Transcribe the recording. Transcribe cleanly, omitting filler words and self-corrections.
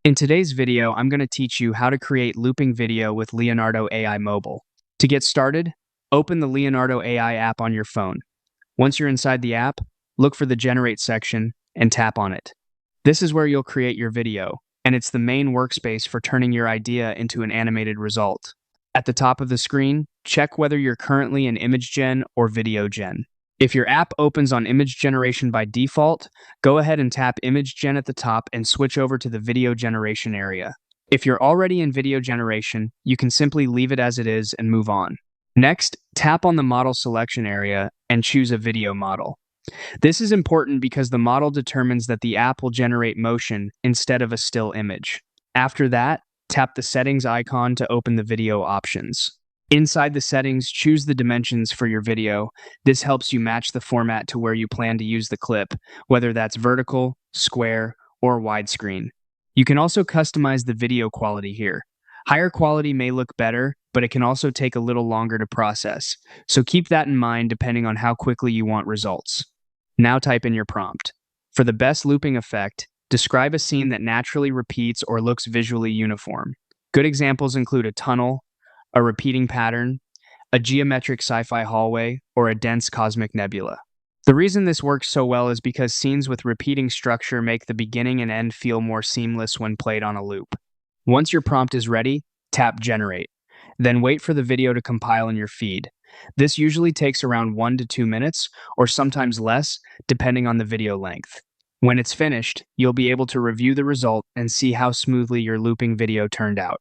In today's video, I'm going to teach you how to create looping video with Leonardo AI Mobile. To get started, open the Leonardo AI app on your phone. Once you're inside the app, look for the Generate section and tap on it. This is where you'll create your video, and it's the main workspace for turning your idea into an animated result. At the top of the screen, check whether you're currently in image gen or video gen. If your app opens on image generation by default, go ahead and tap image gen at the top and switch over to the video generation area. If you're already in video generation, you can simply leave it as it is and move on. Next, tap on the model selection area and choose a video model. This is important because the model determines that the app will generate motion instead of a still image. After that, tap the settings icon to open the video options. Inside the settings, choose the dimensions for your video. This helps you match the format to where you plan to use the clip, whether that's vertical, square, or widescreen. You can also customize the video quality here. Higher quality may look better, but it can also take a little longer to process, so keep that in mind depending on how quickly you want results. Now type in your prompt. For the best looping effect, describe a scene that naturally repeats or looks visually uniform. Good examples include a tunnel, a repeating pattern, a geometric sci-fi hallway, or a dense cosmic nebula. The reason this works so well is because scenes with repeating structure make the beginning and end feel more seamless when played on a loop. Once your prompt is ready, tap Generate. Then wait for the video to compile in your feed. This usually takes around 1 to 2 minutes, or sometimes less, depending on the video length. When it's finished, you'll be able to review the result and see how smoothly your looping video turned out.